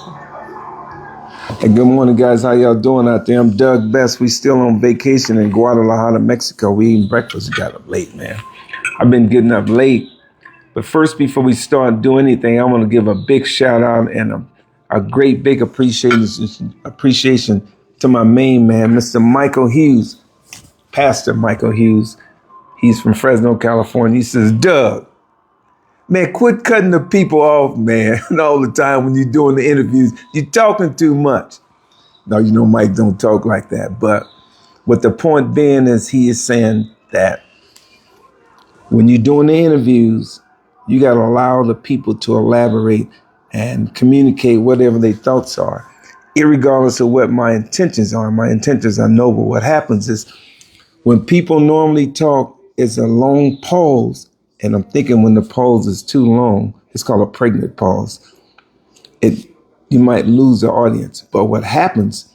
Hey, good morning, guys. How y'all doing out there? I'm Doug Best. We still on vacation in Guadalajara, Mexico. We eating breakfast. We got up late, man. I've been getting up late. But first, before we start doing anything, I want to give a big shout out and a great big appreciation to my main man, Mr. Michael Hughes, Pastor Michael Hughes. He's from Fresno, California. He says, Doug, man, quit cutting the people off, man. And all the time when you're doing the interviews, you're talking too much. No, you know, Mike don't talk like that. But what the point being is he is saying that when you're doing the interviews, you got to allow the people to elaborate and communicate whatever their thoughts are, irregardless of what my intentions are. My intentions are noble. What happens is when people normally talk, it's a long pause. And I'm thinking when the pause is too long, it's called a pregnant pause. You might lose the audience. But what happens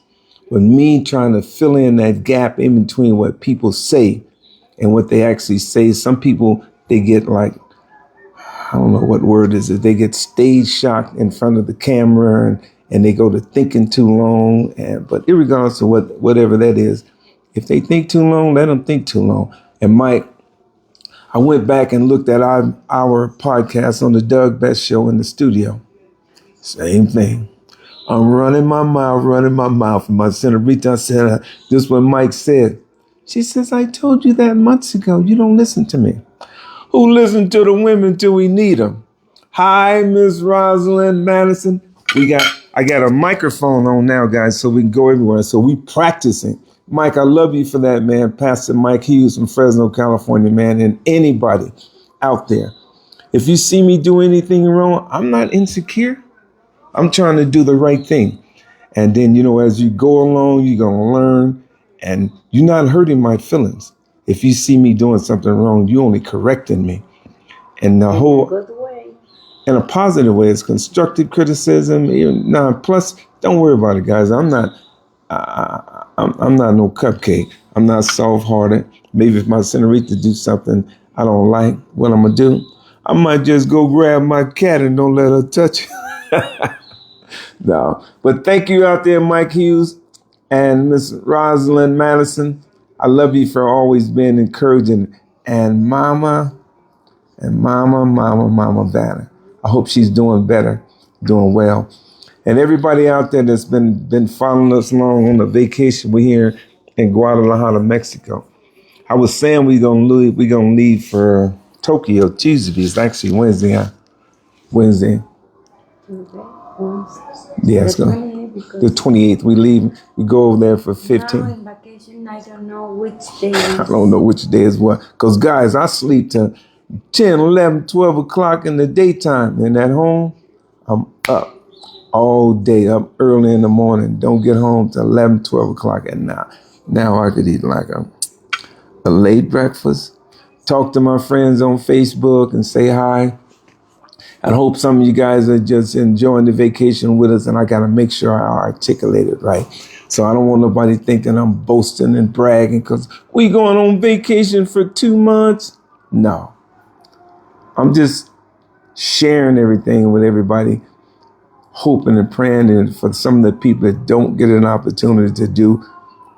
when me trying to fill in that gap in between what people say and what they actually say, some people, they get like, I don't know what word is it. They get stage shocked in front of the camera and they go to thinking too long. But irregardless of whatever that is, if they think too long, let them think too long. And Mike, I went back and looked at our podcast on the Doug Best Show in the studio. Same thing. I'm running my mouth. And my senorita said, this is what Mike said. She says, I told you that months ago. You don't listen to me. Who listen to the women till we need them? Hi, Miss Rosalind Madison. I got a microphone on now, guys, so we can go everywhere. So we practicing. Mike, I love you for that, man. Pastor Mike Hughes from Fresno, California, man. And anybody out there, if you see me do anything wrong, I'm not insecure. I'm trying to do the right thing. And then, you know, as you go along, you're going to learn and you're not hurting my feelings. If you see me doing something wrong, you're only correcting me. And the whole, good way. In a positive way, it's constructive criticism. Now, plus, don't worry about it, guys. I'm not no cupcake. I'm not soft-hearted. Maybe if my senorita do something I don't like, what I'm going to do, I might just go grab my cat and don't let her touch it. No, but thank you out there, Mike Hughes and Miss Rosalind Madison. I love you for always being encouraging. And Mama Vanna. I hope she's doing better, doing well. And everybody out there that's been following us along on the vacation we're here in Guadalajara, Mexico. I was saying we're gonna leave for Tokyo Tuesday. It's actually Wednesday, huh? Wednesday. Yeah, it's going. The 28th, we leave. We go over there for 15. Now in vacation, I don't know which day. I don't know which day is what. Because, guys, I sleep till 10, 11, 12 o'clock in the daytime. And at home, I'm up all day, up early in the morning. Don't get home till 11, 12 o'clock at night. Now I could eat like a late breakfast, talk to my friends on Facebook and say hi. I hope some of you guys are just enjoying the vacation with us, and I got to make sure I articulate it right. So I don't want nobody thinking I'm boasting and bragging because we going on vacation for 2 months. No. I'm just sharing everything with everybody, hoping and praying and for some of the people that don't get an opportunity to do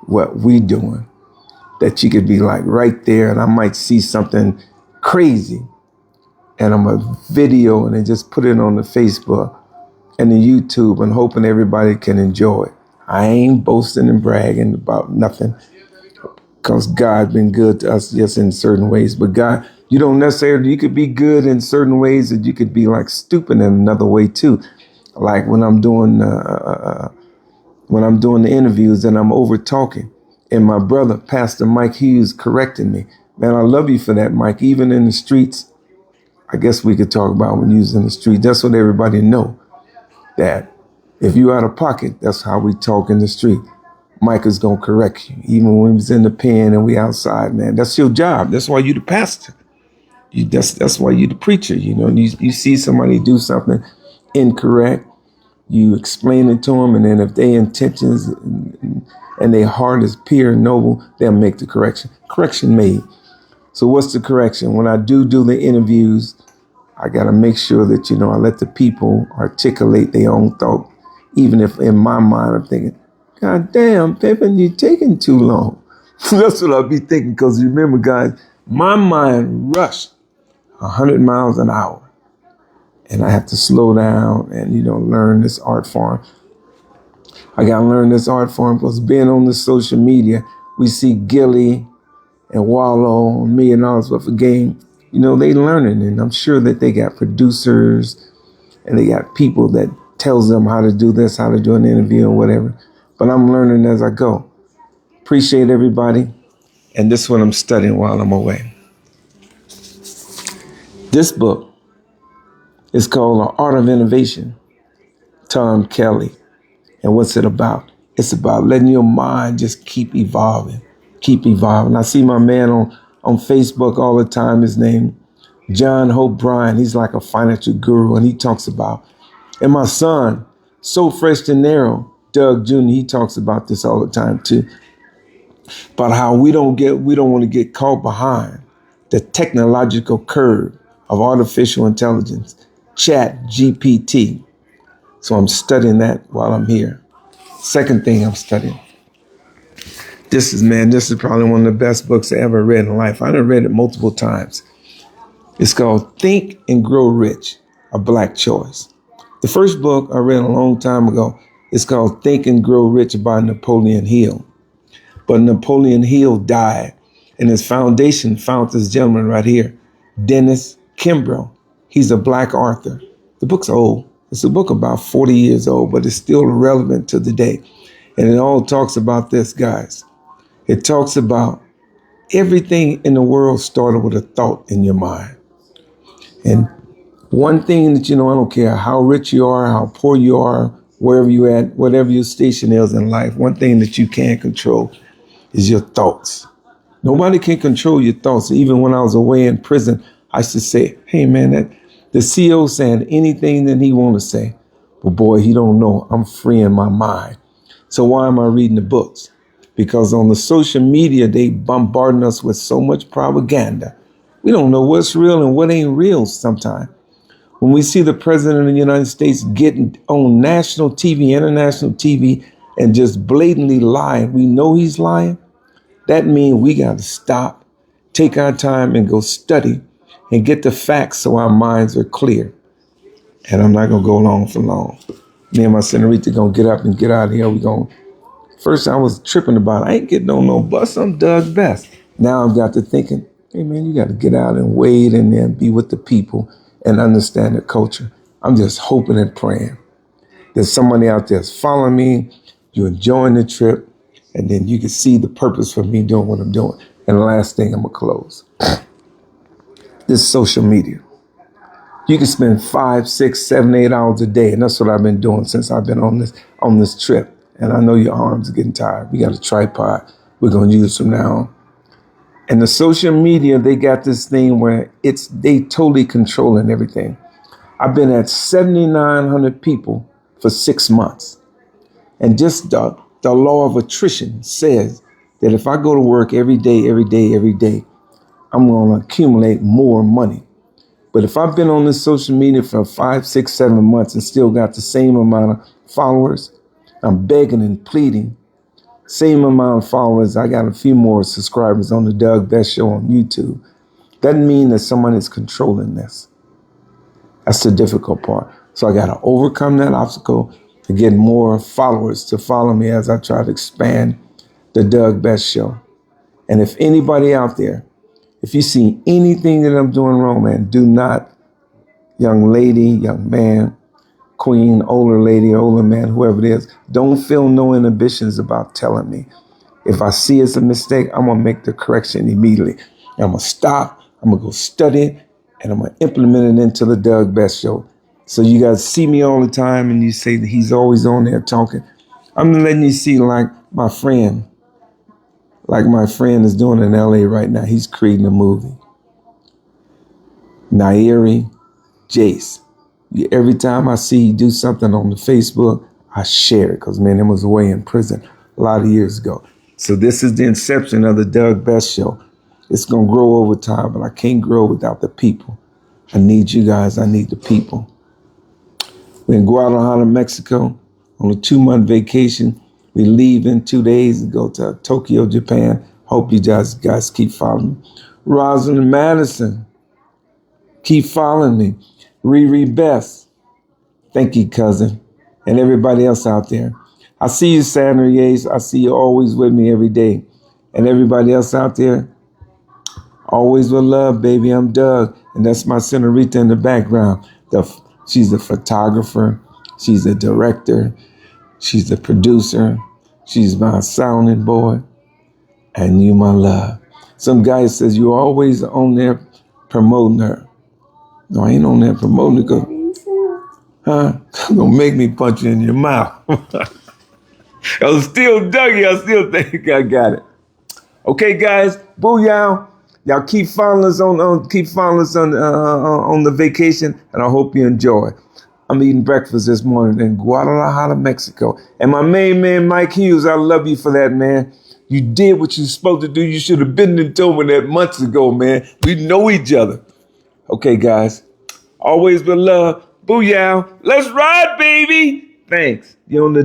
what we doing, that you could be like right there and I might see something crazy. And I'm a video and then just put it on the Facebook and the YouTube and hoping everybody can enjoy it. I ain't boasting and bragging about nothing because God been good to us just in certain ways. But God, you don't necessarily, you could be good in certain ways and you could be like stupid in another way too. Like when I'm doing the interviews and I'm over talking and my brother, Pastor Mike Hughes, correcting me. Man, I love you for that, Mike. Even in the streets, I guess we could talk about when you was in the street. That's what everybody know. That if you out of pocket, that's how we talk in the street. Mike is going to correct you. Even when we was in the pen and we outside, man. That's your job. That's why you the pastor. That's why you the preacher. You know, you see somebody do something incorrect, you explain it to them, and then if their intentions and their heart is pure and noble, they'll make the correction. Correction made. So what's the correction? When I do the interviews, I got to make sure that, you know, I let the people articulate their own thought Even if in my mind I'm thinking, God damn, Pippin, you're taking too long. That's what I'll be thinking, because remember, guys, my mind rushed 100 miles an hour. And I have to slow down and, learn this art form. I got to learn this art form because being on the social media, we see Gilly and Wallow and $1 Million Worth of Game. They learning, and I'm sure that they got producers and they got people that tells them how to do this, how to do an interview or whatever. But I'm learning as I go. Appreciate everybody. And this is what I'm studying while I'm away. This book is called The Art of Innovation, Tom Kelly. And what's it about? It's about letting your mind just keep evolving, keep evolving. I see my man on Facebook all the time. His name, John Hope Bryan. He's like a financial guru, and he talks about, and my son, So Fresh and Narrow, Doug Jr., he talks about this all the time too, about how we don't want to get caught behind the technological curve of artificial intelligence, Chat GPT. So I'm studying that while I'm here. Second thing I'm studying. This is probably one of the best books I ever read in life. I've read it multiple times. It's called Think and Grow Rich, A Black Choice. The first book I read a long time ago is called Think and Grow Rich by Napoleon Hill. But Napoleon Hill died, and his foundation found this gentleman right here, Dennis Kimbrough. He's a black author. The book's old. It's a book about 40 years old, but it's still relevant to the day. And it all talks about this, guys. It talks about everything in the world started with a thought in your mind. And one thing that, I don't care how rich you are, how poor you are, wherever you at, whatever your station is in life, one thing that you can't control is your thoughts. Nobody can control your thoughts. Even when I was away in prison, I used to say, hey man, the CO saying anything that he want to say. But boy, he don't know I'm free in my mind. So why am I reading the books? Because on the social media, they bombarding us with so much propaganda. We don't know what's real and what ain't real sometimes. When we see the president of the United States getting on national TV, international TV, and just blatantly lying, we know he's lying. That means we got to stop, take our time and go study and get the facts so our minds are clear. And I'm not going to go along for long. Me and my senorita going to get up and get out of here. First, I was tripping about it. I ain't getting on no bus. I'm Doug Best. Now I've got to thinking, hey, man, you got to get out and wade in there and be with the people and understand the culture. I'm just hoping and praying there's somebody out there that's following me, you're enjoying the trip, and then you can see the purpose for me doing what I'm doing. And the last thing, I'm going to close. This social media. You can spend 5, 6, 7, 8 hours a day, and that's what I've been doing since I've been on this trip. And I know your arms are getting tired. We got a tripod we're going to use from now on. And the social media, they got this thing where they totally controlling everything. I've been at 7,900 people for 6 months. And just the law of attrition says that if I go to work every day, I'm going to accumulate more money. But if I've been on this social media for 5, 6, 7 months and still got the same amount of followers, I'm begging and pleading, same amount of followers, I got a few more subscribers on the Doug Best Show on YouTube. Doesn't mean that someone is controlling this. That's the difficult part. So I got to overcome that obstacle to get more followers to follow me as I try to expand the Doug Best Show. And if anybody out there, if you see anything that I'm doing wrong, man, do not, young lady, young man, queen, older lady, older man, whoever it is, don't feel no inhibitions about telling me. If I see it's a mistake, I'm going to make the correction immediately. And I'm going to stop, I'm going to go study it, and I'm going to implement it into the Doug Best Show. So you guys see me all the time and you say that he's always on there talking. I'm letting you see like my friend is doing in LA right now. He's creating a movie. Nairi Jace. Every time I see you do something on the Facebook, I share it because, man, it was away in prison a lot of years ago. So this is the inception of the Doug Best Show. It's going to grow over time, but I can't grow without the people. I need you guys. I need the people. We're in Guadalajara, Mexico. on a 2-month vacation. We leave in 2 days to go to Tokyo, Japan. Hope you guys keep following me. Rosalind Madison, keep following me. Riri Best, thank you, cousin. And everybody else out there. I see you, Sandra Yates. I see you always with me every day. And everybody else out there, always with love, baby. I'm Doug. And that's my senorita in the background. She's a photographer. She's a director. She's a producer. She's my sounding board. And you, my love. Some guy says you're always on there promoting her. No, I ain't on there promoting her. Huh? Don't make me punch you in your mouth. I'm still Dougie. I still think I got it. Okay, guys. Booyah. Y'all keep following us on the vacation, and I hope you enjoy. I'm eating breakfast this morning in Guadalajara, Mexico. And my main man, Mike Hughes, I love you for that, man. You did what you were supposed to do. You should have been in Tobin that months ago, man. We know each other. Okay, guys. Always with love. Booyah. Let's ride, baby. Thanks. You on the